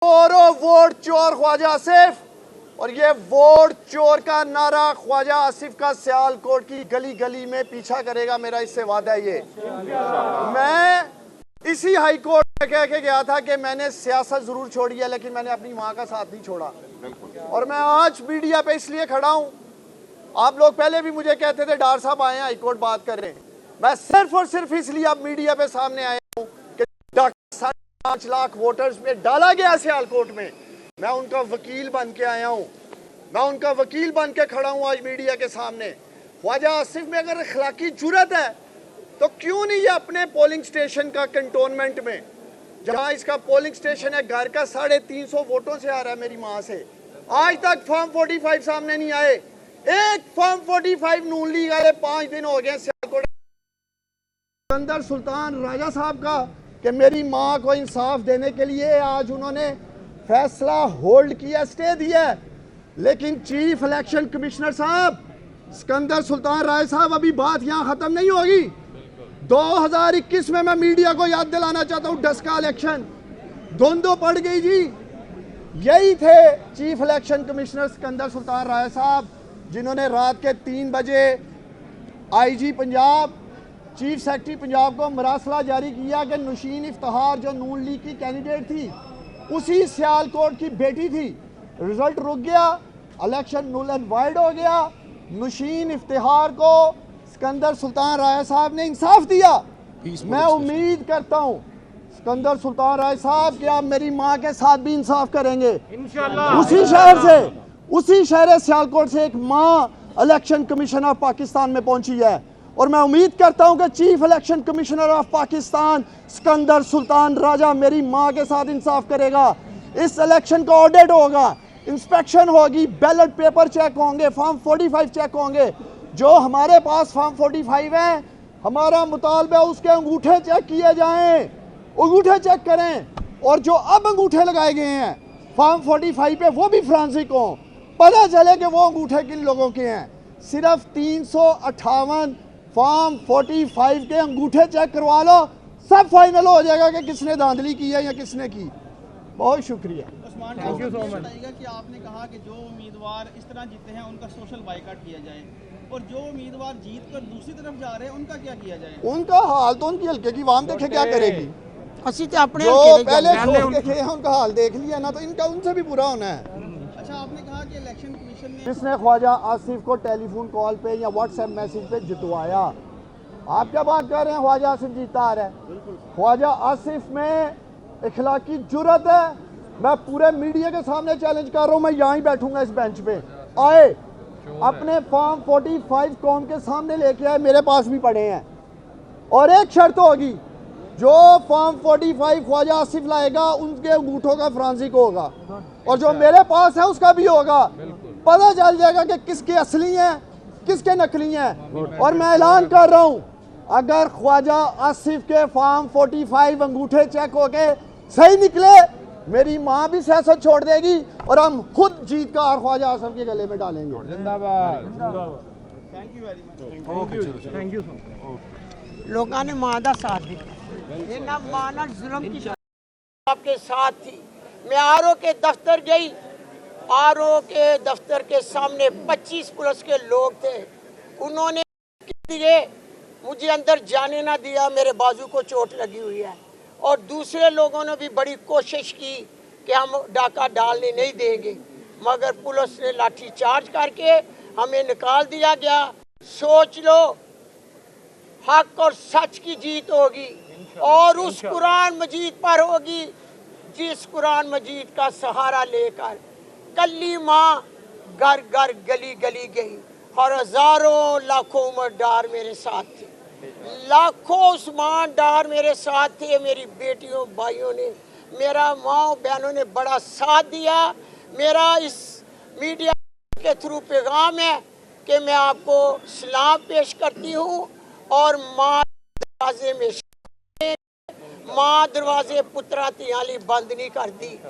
चोरों वोट चोर ख्वाजा आसिफ। और ये वोट चोर का नारा ख्वाजा आसिफ का सियालकोट की गली गली में पीछा करेगा, मेरा इससे वादा है। ये मैं इसी हाई कोर्ट में कह के गया था कि मैंने सियासत जरूर छोड़ी है लेकिन मैंने अपनी माँ का साथ नहीं छोड़ा। और मैं आज मीडिया पे इसलिए खड़ा हूँ, आप लोग पहले भी मुझे कहते थे डार साहब आए हाई कोर्ट बात कर रहे हैं, मैं सिर्फ और सिर्फ इसलिए अब मीडिया पे सामने आया हूँ कि 5 लाख वोटर्स में डाला गया सियालकोट में, मैं उनका वकील बन के आया हूँ, मैं उनका वकील बन के खड़ा हूँ आज मीडिया के सामने। ख्वाजा आसिफ में अगर अखलाकी जुर्रत है तो क्यों नहीं ये अपने पोलिंग स्टेशन का कंटोनमेंट में, जहाँ इसका पोलिंग स्टेशन है, घर का 350 वोटों से आ रहा है मेरी माँ से, आज तक फॉर्म 45 सामने नहीं आए। एक फॉर्म 45 नून लीग आए 5 दिन हो गए सियालकोट सिकंदर सुल्तान राजा साहब का कि मेरी माँ को इंसाफ देने के लिए आज उन्होंने फैसला होल्ड किया, स्टे दिया। लेकिन चीफ इलेक्शन कमिश्नर साहब सिकंदर सुल्तान राय साहब, अभी बात यहाँ खत्म नहीं होगी। 2021 में मैं मीडिया को याद दिलाना चाहता हूँ, डस्का इलेक्शन धुंधो पड़ गई जी। यही थे chief election commissioner Sikandar Sultan राय साहब जिन्होंने रात के 3 बजे IG Punjab, chief secretary Punjab को मरासला जारी किया कि नुशीन इफ्तिखार जो नून लीग की कैंडिडेट थी, उसी सियालकोट की बेटी थी, रिजल्ट रुक गया, इलेक्शन नुल एंड वाइड हो गया। नुशीन इफ्तिखार को सिकंदर सुल्तान राय साहब ने इंसाफ दिया। मैं उम्मीद करता हूँ सिकंदर सुल्तान राय साहब कि आप मेरी माँ के साथ भी इंसाफ करेंगे। उसी शहर से, उसी शहर सियालकोट से एक माँ इलेक्शन कमीशन ऑफ पाकिस्तान में पहुंची है और मैं उम्मीद करता हूं कि chief election commissioner of Pakistan Sikandar Sultan Raja मेरी मां के साथ इंसाफ करेगा। इस इलेक्शन का ऑडिट होगा, इंस्पेक्शन होगी, बैलेट पेपर चेक होंगे, फॉर्म 45 चेक होंगे। जो हमारे पास फॉर्म 45 है, हमारा मुतालबा है उसके अंगूठे चेक किए जाएं, अंगूठे चेक करें। और जो अब अंगूठे लगाए गए हैं फॉर्म 45 पे, वो भी फ्रांसिक हों, पता चले कि वो अंगूठे किन लोगों के हैं। सिर्फ 358 फॉर्म 45 के अंगूठे चेक करवा लो, सब फाइनल हो जाएगा कि किसने धांधली की है या किसने की। बहुत शुक्रिया। Thank you so much. कि आपने कहा कि जो उम्मीदवार इस तरह जीते हैं उनका सोशल बाइकआउट किया जाए और जो उम्मीदवार जीत कर दूसरी तरफ जा रहे हैं उनका क्या किया जाए? उनका हाल तो उनकी हल्के की वाम देखे क्या करेगी। अपने जो पहले छोड़ के थे उनका हाल देख लिया ना, तो इनका उनसे भी बुरा होना है। अच्छा, आपने कहा कि इलेक्शन कमीशन ने जिसने ख्वाजा आसिफ को टेलीफोन कॉल पे या व्हाट्सएप मैसेज पे जितवाया, आप क्या बात कर रहे हैं ख्वाजा आसिफ जीता आ रहा है? ख्वाजा आसिफ में इखलाकी जुर्रत है। मैं पूरे मीडिया के सामने चैलेंज कर रहा हूँ, मैं यहाँ ही बैठूंगा इस बेंच पे, आए अपने फॉर्म 45 कौम के सामने लेके आए, मेरे पास भी पड़े हैं। और एक शर्त होगी, जो फॉर्म 45 ख्वाजा आसिफ लाएगा उनके अंगूठों का फ्रांसिक होगा और जो मेरे पास है उसका भी होगा। पता चल जाएगा कि किसके असली हैं किसके नकली हैं। और मैं ऐलान कर रहा हूं, अगर ख्वाजा आसिफ के फॉर्म 45 अंगूठे चेक होके सही निकले, मेरी माँ भी सियासत छोड़ देगी और हम खुद जीत का और ख्वाजा आसिफ के गले में डालेंगे। जिंदाबाद। Thank you very much. Thank you so much. लोगों ने मादा साथ दी, ये ना माना जुल्म की आपके साथ थी। मैं आरओ के दफ्तर गई, आरओ के दफ्तर के सामने 25 पुलिस के लोग थे, उन्होंने मुझे अंदर जाने ना दिया, मेरे बाजू को चोट लगी हुई है। और दूसरे लोगों ने भी बड़ी कोशिश की कि हम डाका डालने नहीं देंगे, मगर पुलिस ने लाठी चार्ज करके हमें निकाल दिया गया। सोच लो, हक और सच की जीत होगी और उस कुरान मजीद पर होगी जिस कुरान मजीद का सहारा लेकर कल्ली माँ घर घर गली गली गई और हजारों लाखों उम्रदार मेरे साथ थे, लाखों उस्मान डार मेरे साथ थे। मेरी बेटियों भाइयों ने, मेरा माँ बहनों ने बड़ा साथ दिया। मेरा इस मीडिया के थ्रू पैगाम है कि मैं आपको सलाम पेश करती हूँ और माँ दरवाजे में, माँ दरवाजे पुत्रा तियाली बंद नहीं कर दी।